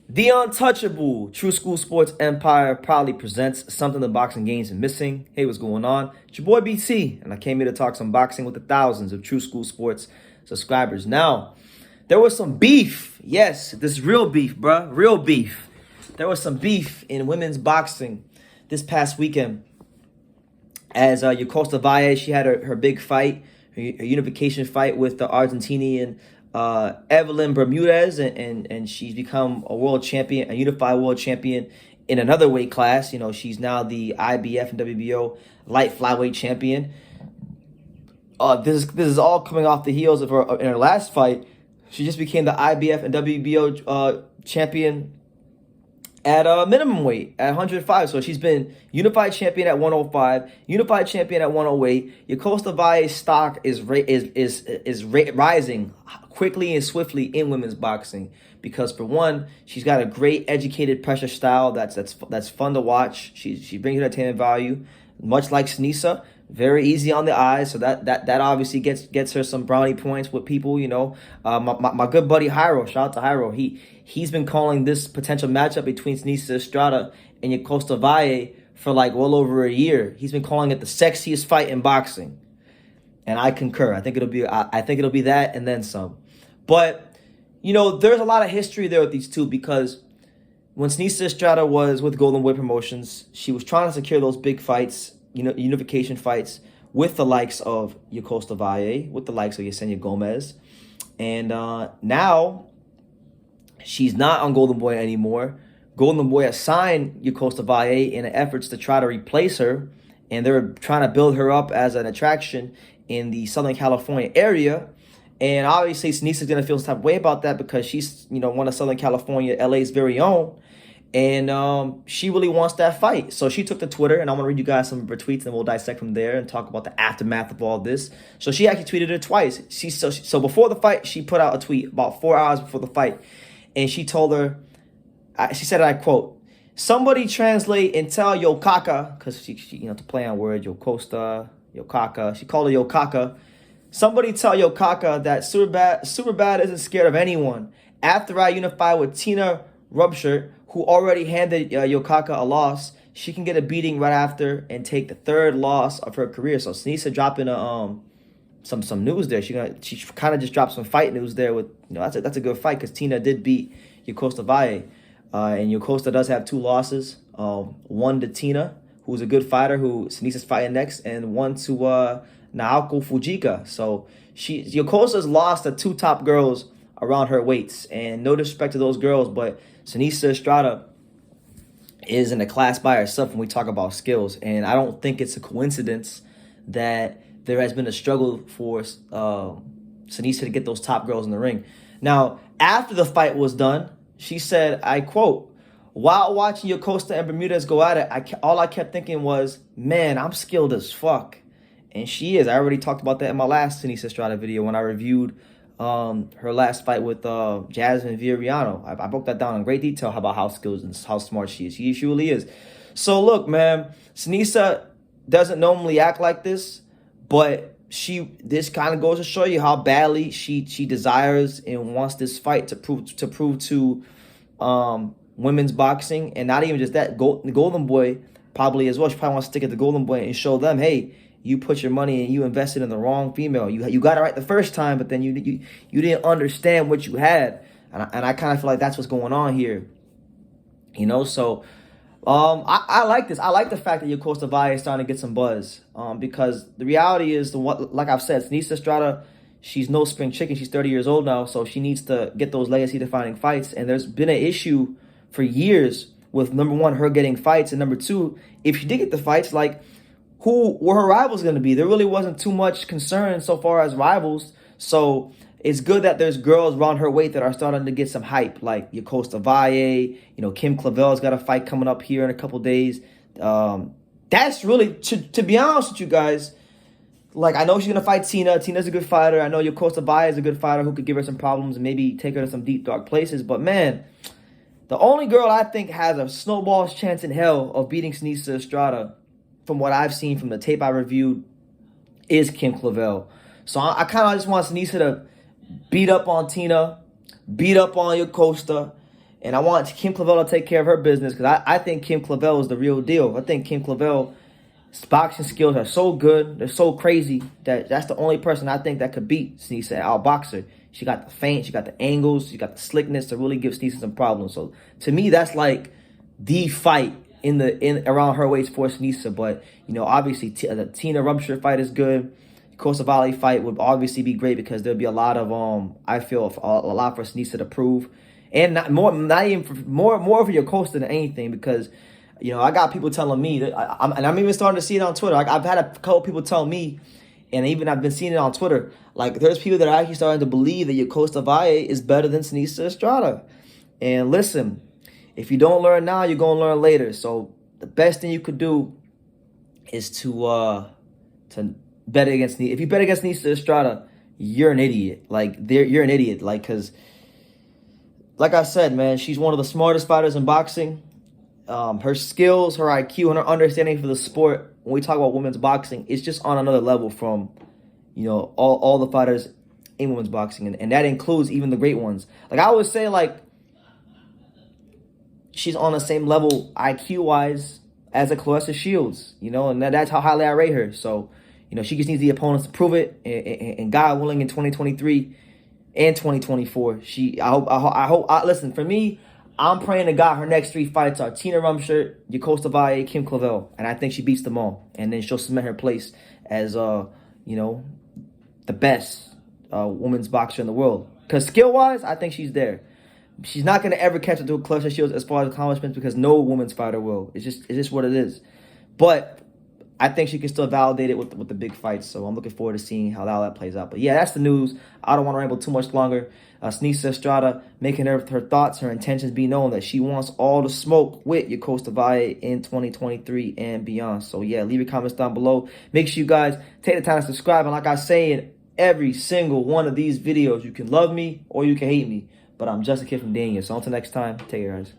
The Untouchable True School Sports Empire proudly presents something the boxing game's missing. Hey, what's going on? It's your boy BT, and I came here to talk some boxing with the thousands of True School Sports subscribers. Now, there was some beef. Yes, this real beef, bruh. Real beef. There was some beef in women's boxing this past weekend. As Yokosta Valle, she had her big fight, her unification fight with the Argentinian Evelyn Bermudez, and she's become a world champion, a unified world champion in another weight class. You know, she's now the IBF and WBO light flyweight champion. This is all coming off the heels of her in her last fight. She just became the IBF and WBO champion at minimum weight at 105. So she's been unified champion at 105, unified champion at 108. Yokosta Valle's stock is rising quickly and swiftly in women's boxing because, for one, she's got a great educated pressure style that's fun to watch. She brings entertainment value, much like Seniesa. Very easy on the eyes, so that obviously gets her some brownie points with people. You know, my good buddy Jairo, shout out to Jairo. He's been calling this potential matchup between Seniesa Estrada and Yokosta Valle for like well over a year. He's been calling it the sexiest fight in boxing, and I concur. I think it'll be that and then some. But you know, there's a lot of history there with these two because when Seniesa Estrada was with Golden Boy Promotions, she was trying to secure those big fights, unification fights with the likes of Yokosta Valle, with the likes of Yesenia Gomez. And now she's not on Golden Boy anymore. Golden Boy assigned Yokosta Valle in efforts to try to replace her, and they're trying to build her up as an attraction in the Southern California area. And obviously, Seniesa's going to feel some type of way about that because she's, one of Southern California, LA's very own. And she really wants that fight. So she took to Twitter, and I'm going to read you guys some of her tweets, and we'll dissect from there and talk about the aftermath of all this. So she actually tweeted it twice. So before the fight, she put out a tweet about 4 hours before the fight. And she told her, she said, I quote, "Somebody translate and tell Yokaka," because she to play on words, Yokosta, Yokaka. She called her Yokaka. "Somebody tell Yokaka that Superbad isn't scared of anyone. After I unify with Tina Rubshirt, who already handed Yokaka a loss, she can get a beating right after and take the third loss of her career." So Seniesa dropping some news there. She kind of just dropped some fight news there with that's a good fight because Tina did beat Yokosta Valle, and Yokosta does have 2 losses. One to Tina, who's a good fighter, who Seniesa's fighting next, and one to Naoko Fujika. So Yokosta's lost the 2 top girls around her weights, and no disrespect to those girls, but Seniesa Estrada is in a class by herself when we talk about skills, and I don't think it's a coincidence that there has been a struggle for Seniesa to get those top girls in the ring. Now, after the fight was done, she said, I quote, "While watching Yokosta and Bermudez go at it, all I kept thinking was, man, I'm skilled as fuck." And she is. I already talked about that in my last Seniesa Estrada video when I reviewed her last fight with Jasmine Viriano. I broke that down in great detail about how skilled and how smart she is. She really is. So look, man, Seniesa doesn't normally act like this, but this kind of goes to show you how badly she desires and wants this fight to prove to women's boxing, and not even just that, Golden Boy probably as well. She probably wants to stick at the Golden Boy and show them, hey, you put your money and you invested in the wrong female. You got it right the first time, but then you didn't understand what you had, and I kind of feel like that's what's going on here. So I like this. I like the fact that Yokosta Valle is starting to get some buzz, because the reality is, like I've said, Seniesa Estrada, she's no spring chicken. She's 30 years old now, so she needs to get those legacy-defining fights. And there's been an issue for years with, number one, her getting fights, and number two, if she did get the fights, like, who were her rivals going to be? There really wasn't too much concern so far as rivals. So it's good that there's girls around her weight that are starting to get some hype, like Yokosta Valle. Kim Clavel's got a fight coming up here in a couple days. That's really, to be honest with you guys, like, I know she's going to fight Tina. Tina's a good fighter. I know Yokosta Valle is a good fighter who could give her some problems and maybe take her to some deep, dark places. But, man, the only girl I think has a snowball's chance in hell of beating Seniesa Estrada, from what I've seen from the tape I reviewed, is Kim Clavel. So I kind of just want Seniesa to beat up on Tina, beat up on Yokosta, And I want Kim Clavel to take care of her business because I think Kim Clavel is the real deal. I think Kim Clavel's boxing skills are so good, they're so crazy that that's the only person I think that could beat Seniesa, our boxer. She got the feint, she got the angles, she got the slickness to really give Seniesa some problems. So to me, that's like the fight in around her weight for Seniesa. But you know, obviously the Tina Rumsher fight is good. Yokosta Valle fight would obviously be great because there'll be a lot of I feel a lot for Seniesa to prove, and more for Yokosta than anything because you know I got people telling me that I'm even starting to see it on Twitter. I've had a couple people tell me, and even I've been seeing it on Twitter. Like there's people that are actually starting to believe that Yokosta Valle is better than Seniesa Estrada. And listen, if you don't learn now, you're gonna learn later. So the best thing you could do is to bet against Seniesa. If you bet against Seniesa Estrada, you're an idiot. You're an idiot. Because, like I said, man, she's one of the smartest fighters in boxing. Her skills, her IQ, and her understanding for the sport, when we talk about women's boxing, it's just on another level from, you know, all the fighters in women's boxing. And that includes even the great ones. Like, I always say, like, she's on the same level IQ-wise as a Claressa Shields, you know, and that's how highly I rate her. So, you know, she just needs the opponents to prove it. And God willing, in 2023 and 2024, listen, for me, I'm praying to God her next 3 fights are Tina Rumsher, Yokosta Valle, Kim Clavel. And I think she beats them all. And then she'll cement her place as, you know, the best women's boxer in the world. Because skill-wise, I think she's there. She's not going to ever catch up to Claressa Shields as far as accomplishments because no women's fighter will. It's just what it is. But I think she can still validate it with the big fights. So I'm looking forward to seeing how that plays out. But yeah, that's the news. I don't want to ramble too much longer. Seniesa Estrada making her thoughts, her intentions be known that she wants all the smoke with Yokosta Valle in 2023 and beyond. So yeah, leave your comments down below. Make sure you guys take the time to subscribe. And like I say in every single one of these videos, you can love me or you can hate me. But I'm just a kid from Daniel. So until next time, take care, guys.